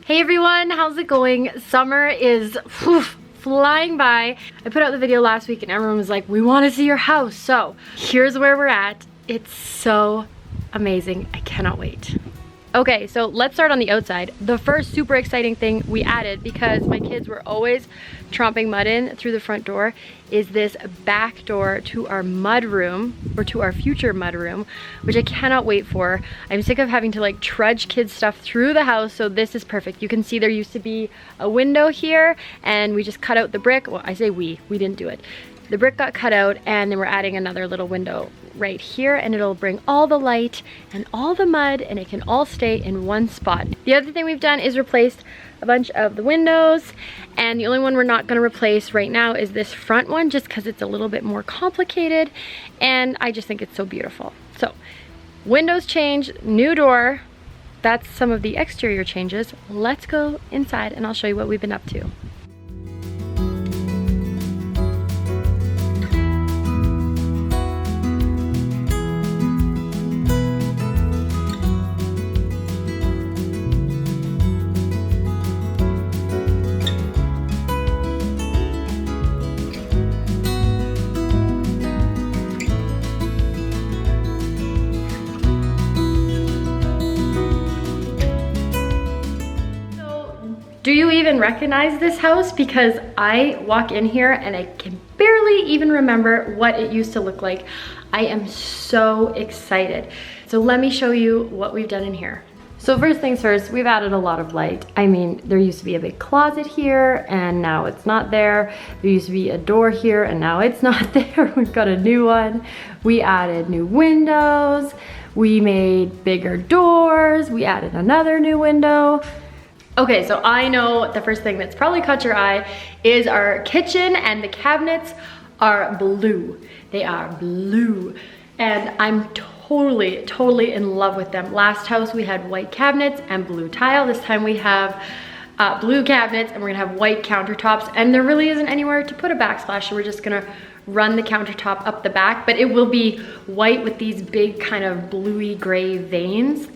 Hey everyone, how's it going? Summer is flying by. I put out the video last week and everyone was like, we want to see your house. So here's where we're at. It's so amazing. I cannot wait. Okay, so let's start on the outside. The first super exciting thing we added, because my kids were always tromping mud in through the front door, is this back door to our mud room, or to our future mud room, which I cannot wait for. I'm sick of having to like trudge kids stuff through the house, so this is perfect. You can see there used to be a window here and we just cut out the brick. Well, I say we didn't do it. The brick got cut out and then we're adding another little window right here, and it'll bring all the light and all the mud and it can all stay in one spot. The other thing we've done is replaced a bunch of the windows, and the only one we're not going to replace right now is this front one, just because it's a little bit more complicated and I just think it's so beautiful. So windows change, new door, that's some of the exterior changes. Let's go inside and I'll show you what we've been up to. Do you even recognize this house? Because I walk in here and I can barely even remember what it used to look like. I am so excited. So let me show you what we've done in here. So first things first, we've added a lot of light. I mean, there used to be a big closet here and now it's not there. There used to be a door here and now it's not there. We've got a new one. We added new windows. We made bigger doors. We added another new window. Okay, so I know the first thing that's probably caught your eye is our kitchen, and the cabinets are blue. They are blue. And I'm totally in love with them. Last house we had white cabinets and blue tile. This time we have blue cabinets and we're gonna have white countertops, and there really isn't anywhere to put a backsplash, so we're just gonna run the countertop up the back, but it will be white with these big kind of bluey gray veins.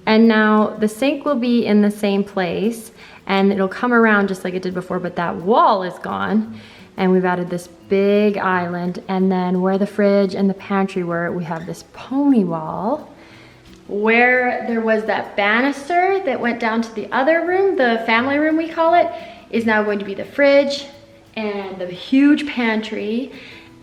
And now the sink will be in the same place and it'll come around just like it did before, but that wall is gone. And we've added this big island, and then where the fridge and the pantry were, we have this pony wall. Where there was that banister that went down to the other room, the family room we call it, is now going to be the fridge and the huge pantry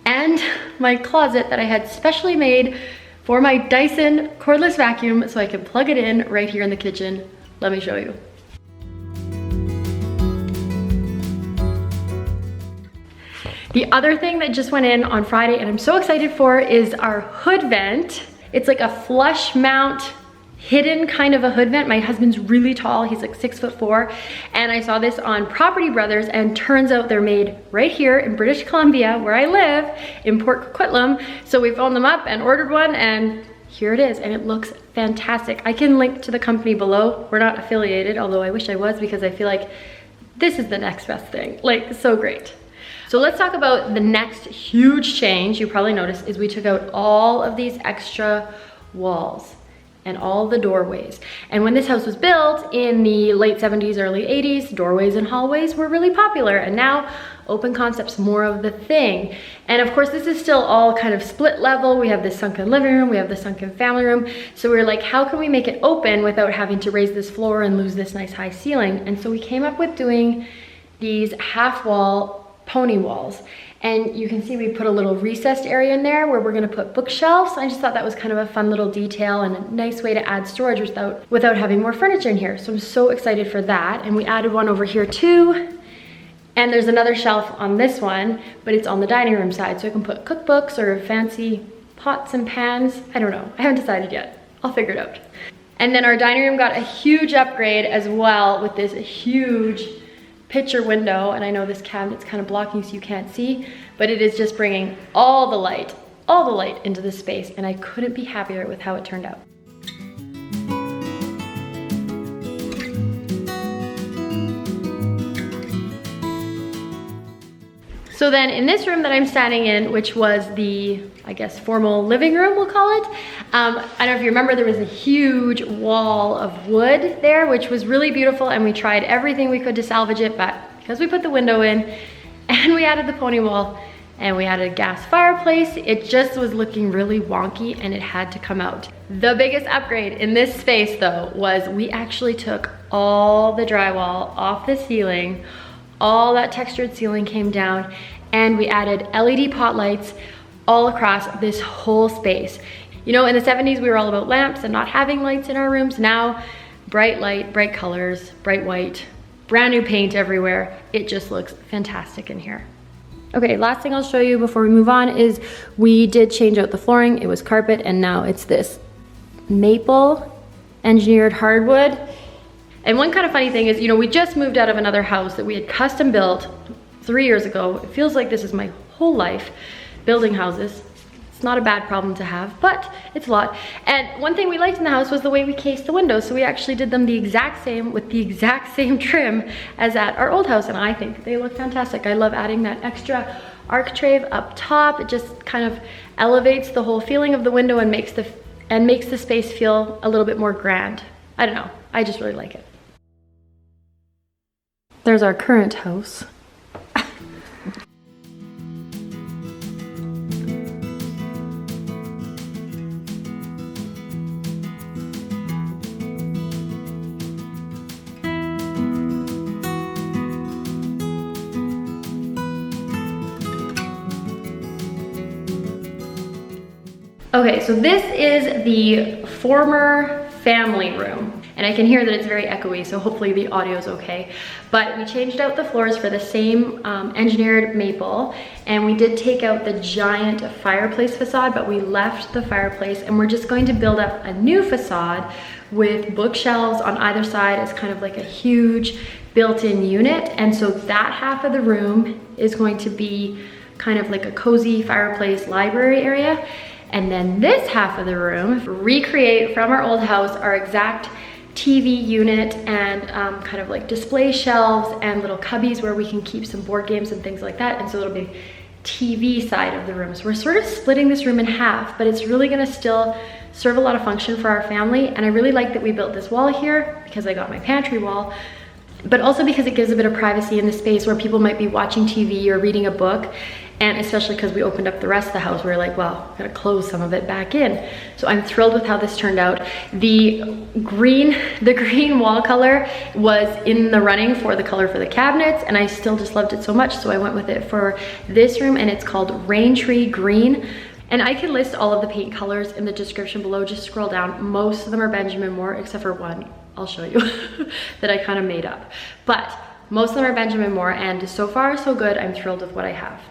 and my closet that I had specially made for my Dyson cordless vacuum so I can plug it in right here in the kitchen. Let me show you. The other thing that just went in on Friday and I'm so excited for is our hood vent. It's like a flush mount, hidden kind of a hood vent. My husband's really tall, he's like 6'4", and I saw this on Property Brothers, and turns out they're made right here in British Columbia, where I live, in Port Coquitlam. So we phoned them up and ordered one, and here it is, and it looks fantastic. I can link to the company below. We're not affiliated, although I wish I was, because I feel like this is the next best thing. Like, so great. So let's talk about the next huge change you probably noticed is we took out all of these extra walls and all the doorways. And when this house was built in the late 70s, early 80s, doorways and hallways were really popular, and now open concept's more of the thing. And of course, this is still all kind of split level. We have this sunken living room, we have the sunken family room. So we were like, how can we make it open without having to raise this floor and lose this nice high ceiling? And so we came up with doing these half wall pony walls. And you can see we put a little recessed area in there where we're gonna put bookshelves. I just thought that was kind of a fun little detail and a nice way to add storage without having more furniture in here. So I'm so excited for that. And we added one over here too. And there's another shelf on this one, but it's on the dining room side. So I can put cookbooks or fancy pots and pans. I don't know, I haven't decided yet. I'll figure it out. And then our dining room got a huge upgrade as well with this huge picture window, and I know this cabinet's kind of blocking so you can't see, but it is just bringing all the light into this space, and I couldn't be happier with how it turned out. So then in this room that I'm standing in, which was the I guess, formal living room, we'll call it. I don't know if you remember, there was a huge wall of wood there, which was really beautiful, and we tried everything we could to salvage it, but because we put the window in and we added the pony wall and we added a gas fireplace, it just was looking really wonky and it had to come out. The biggest upgrade in this space though was we actually took all the drywall off the ceiling, all that textured ceiling came down, and we added LED pot lights all across this whole space. You know, in the 70s, we were all about lamps and not having lights in our rooms. Now, bright light, bright colors, bright white, brand new paint everywhere. It just looks fantastic in here. Okay, last thing I'll show you before we move on is we did change out the flooring. It was carpet and now it's this maple engineered hardwood. And one kind of funny thing is, you know, we just moved out of another house that we had custom built 3 years ago. It feels like this is my whole life. Building houses, it's not a bad problem to have, but it's a lot. And one thing we liked in the house was the way we cased the windows. So we actually did them the exact same with the exact same trim as at our old house. And I think they look fantastic. I love adding that extra architrave up top. It just kind of elevates the whole feeling of the window and makes the space feel a little bit more grand. I don't know, I just really like it. There's our current house. Okay, so this is the former family room, and I can hear that it's very echoey, so hopefully the audio is okay. But we changed out the floors for the same engineered maple, and we did take out the giant fireplace facade, but we left the fireplace, and we're just going to build up a new facade with bookshelves on either side as kind of like a huge built-in unit. And so that half of the room is going to be kind of like a cozy fireplace library area. And then this half of the room, recreate from our old house our exact TV unit and kind of like display shelves and little cubbies where we can keep some board games and things like that. And so it'll be TV side of the room. So we're sort of splitting this room in half, but it's really gonna still serve a lot of function for our family. And I really like that we built this wall here because I got my pantry wall, but also because it gives a bit of privacy in the space where people might be watching TV or reading a book. And especially because we opened up the rest of the house, we were like, well, gotta close some of it back in. So I'm thrilled with how this turned out. The green wall color was in the running for the color for the cabinets, and I still just loved it so much, so I went with it for this room, and it's called Raintree Green. And I can list all of the paint colors in the description below. Just scroll down. Most of them are Benjamin Moore, except for one, I'll show you, that I kind of made up. But most of them are Benjamin Moore, and so far so good. I'm thrilled with what I have.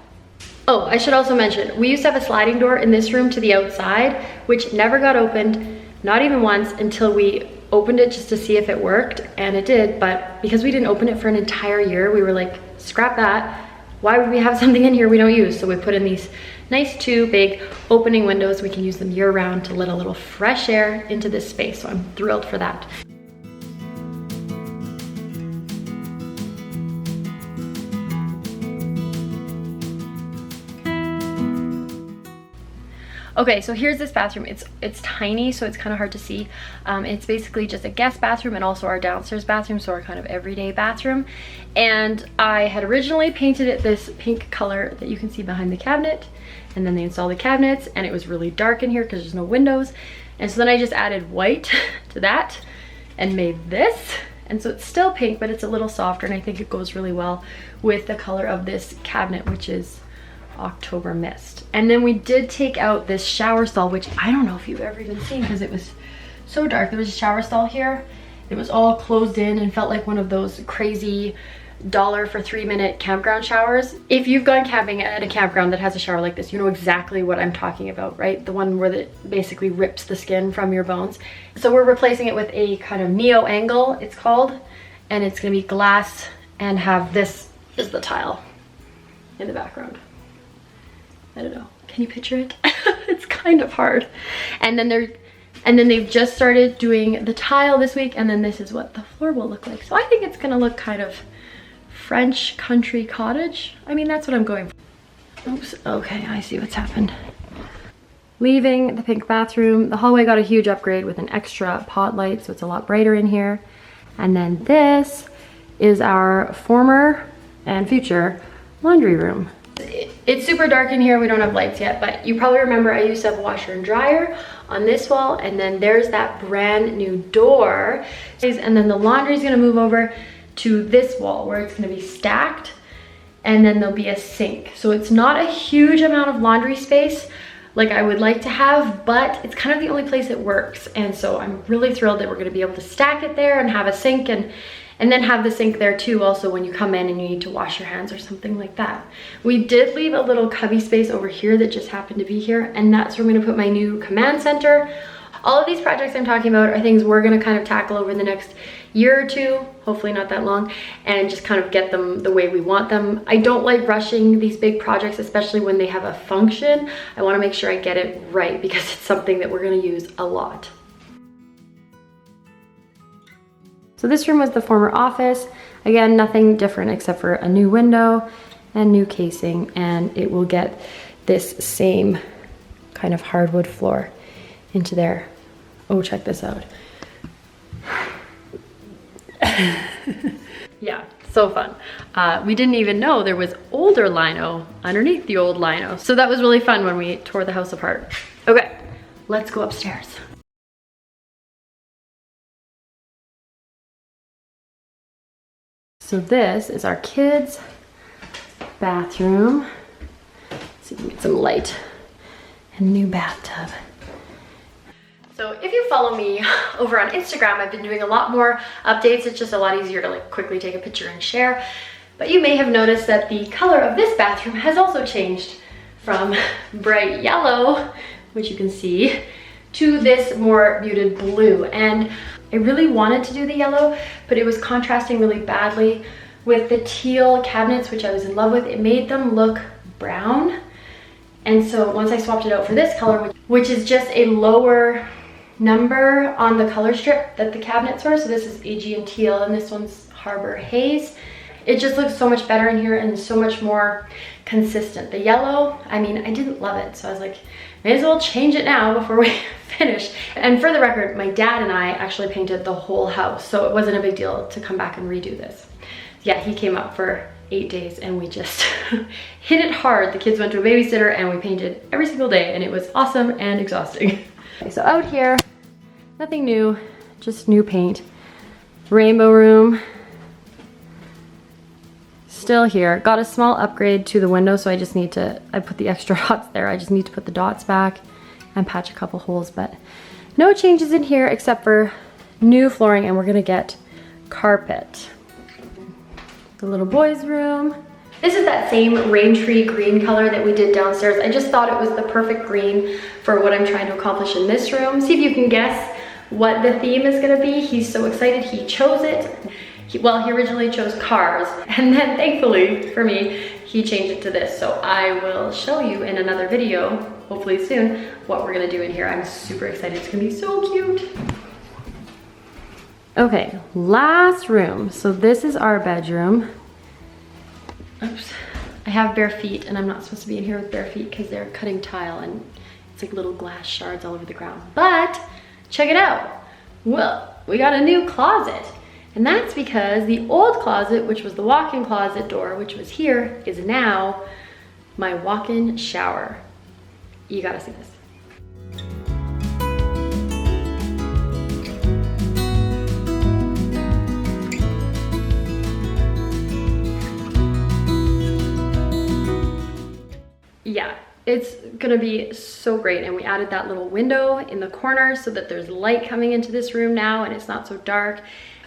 Oh, I should also mention, we used to have a sliding door in this room to the outside, which never got opened, not even once, until we opened it just to see if it worked, and it did. But because we didn't open it for an entire year, we were like, scrap that. Why would we have something in here we don't use? So we put in these nice 2 big opening windows. We can use them year round to let a little fresh air into this space. So I'm thrilled for that. Okay, so here's this bathroom. It's tiny, so it's kind of hard to see. It's basically just a guest bathroom and also our downstairs bathroom, so our kind of everyday bathroom. And I had originally painted it this pink color that you can see behind the cabinet, and then they installed the cabinets, and it was really dark in here because there's no windows. And so then I just added white to that and made this. And so it's still pink, but it's a little softer, and I think it goes really well with the color of this cabinet, which is October Mist. And then we did take out this shower stall, which I don't know if you've ever even seen because it was so dark. There was a shower stall here. It was all closed in and felt like one of those crazy $1 for 3-minute campground showers. If you've gone camping at a campground that has a shower like this, you know exactly what I'm talking about, right? The one where it basically rips the skin from your bones. So we're replacing it with a kind of neo angle, it's called, and it's gonna be glass and have this is the tile in the background. I don't know, can you picture it? It's kind of hard. And then they've just started doing the tile this week, and then this is what the floor will look like. So I think it's gonna look kind of French country cottage. I mean, that's what I'm going for. Oops, okay, I see what's happened. Leaving the pink bathroom, the hallway got a huge upgrade with an extra pod light, so it's a lot brighter in here. And then this is our former and future laundry room. It's super dark in here, we don't have lights yet, but you probably remember I used to have a washer and dryer on this wall, and then there's that brand new door. And then the laundry is gonna move over to this wall where it's gonna be stacked, and then there'll be a sink. So it's not a huge amount of laundry space like I would like to have, but it's kind of the only place it works. And so I'm really thrilled that we're gonna be able to stack it there and have a sink, and then have the sink there too also when you come in and you need to wash your hands or something like that. We did leave a little cubby space over here that just happened to be here, and that's where I'm gonna put my new command center. All of these projects I'm talking about are things we're gonna kind of tackle over the next year or two, hopefully not that long, and just kind of get them the way we want them. I don't like rushing these big projects, especially when they have a function. I wanna make sure I get it right because it's something that we're gonna use a lot. So this room was the former office. Again, nothing different except for a new window and new casing, and it will get this same kind of hardwood floor into there. Oh, check this out. Yeah, so fun. We didn't even know there was older lino underneath the old lino. So that was really fun when we tore the house apart. Okay, let's go upstairs. So this is our kids' bathroom. Let's see if we can get some light. And new bathtub. So if you follow me over on Instagram, I've been doing a lot more updates. It's just a lot easier to like quickly take a picture and share. But you may have noticed that the color of this bathroom has also changed from bright yellow, which you can see, to this more muted blue. And I really wanted to do the yellow, but it was contrasting really badly with the teal cabinets, which I was in love with. It made them look brown. And so once I swapped it out for this color, which is just a lower number on the color strip that the cabinets were. So this is aegean teal and this one's Harbour Haze. It just looks so much better in here and so much more consistent. The yellow, I mean, I didn't love it. So I was like, may as well change it now before we finish. And for the record, my dad and I actually painted the whole house. So it wasn't a big deal to come back and redo this. Yeah, he came up for 8 days and we just hit it hard. The kids went to a babysitter and we painted every single day and it was awesome and exhausting. Okay, so out here, nothing new, just new paint. Rainbow room, still here. Got a small upgrade to the window, so I just need to, I put the extra dots there. I just need to put the dots back and patch a couple holes, but no changes in here except for new flooring, and we're gonna get carpet. The little boys' room. This is that same Raintree Green color that we did downstairs. I just thought it was the perfect green for what I'm trying to accomplish in this room. See if you can guess what the theme is gonna be. He's so excited, he chose it. He originally chose cars, and then thankfully for me, he changed it to this. So I will show you in another video, hopefully soon, what we're gonna do in here. I'm super excited, it's gonna be so cute. Okay, last room. So this is our bedroom. Oops, I have bare feet and I'm not supposed to be in here with bare feet because they're cutting tile and it's like little glass shards all over the ground. But check it out. Well, we got a new closet. And that's because the old closet, which was the walk-in closet door, which was here, is now my walk-in shower. You gotta see this. Yeah, it's gonna be so great. And we added that little window in the corner so that there's light coming into this room now and it's not so dark.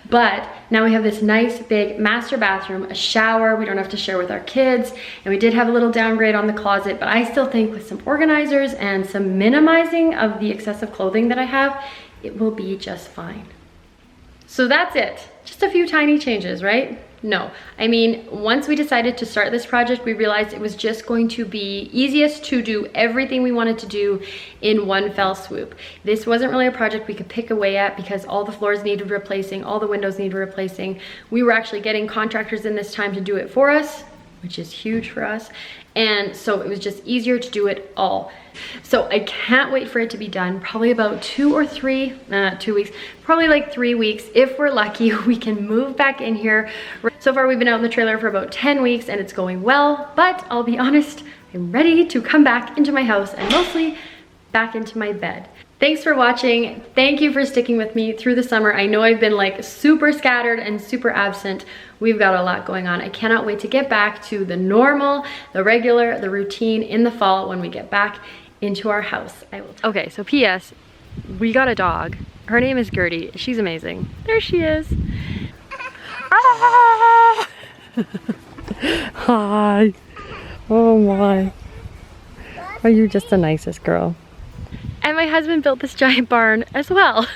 But now we have this nice big master bathroom, a shower we don't have to share with our kids, and we did have a little downgrade on the closet, but I still think with some organizers and some minimizing of the excessive clothing that I have, it will be just fine. So that's it. Just a few tiny changes, right? No, I mean, once we decided to start this project, we realized it was just going to be easiest to do everything we wanted to do in one fell swoop. This wasn't really a project we could pick away at because all the floors needed replacing, all the windows needed replacing. We were actually getting contractors in this time to do it for us. which is huge for us. And so it was just easier to do it all. So I can't wait for it to be done. Probably about 2 weeks, probably like 3 weeks. If we're lucky, we can move back in here. So far we've been out in the trailer for about 10 weeks and it's going well, but I'll be honest, I'm ready to come back into my house and mostly back into my bed. Thanks for watching. Thank you for sticking with me through the summer. I know I've been like super scattered and super absent. We've got a lot going on. I cannot wait to get back to the normal, the regular, the routine in the fall when we get back into our house. Okay, so P.S. we got a dog. Her name is Gertie. She's amazing. There she is. Ah! Hi. Oh my. Are you just the nicest girl? And my husband built this giant barn as well.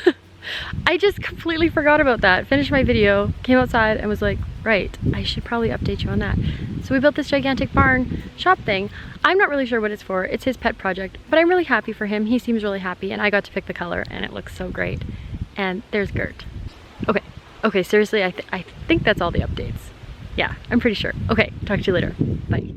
I just completely forgot about that. Finished my video, came outside and was like, right, I should probably update you on that. So we built this gigantic barn shop thing. I'm not really sure what it's for. It's his pet project, but I'm really happy for him. He seems really happy and I got to pick the color and it looks so great. And there's Gert. Okay, seriously, I think that's all the updates. Yeah, I'm pretty sure. Okay, talk to you later. Bye.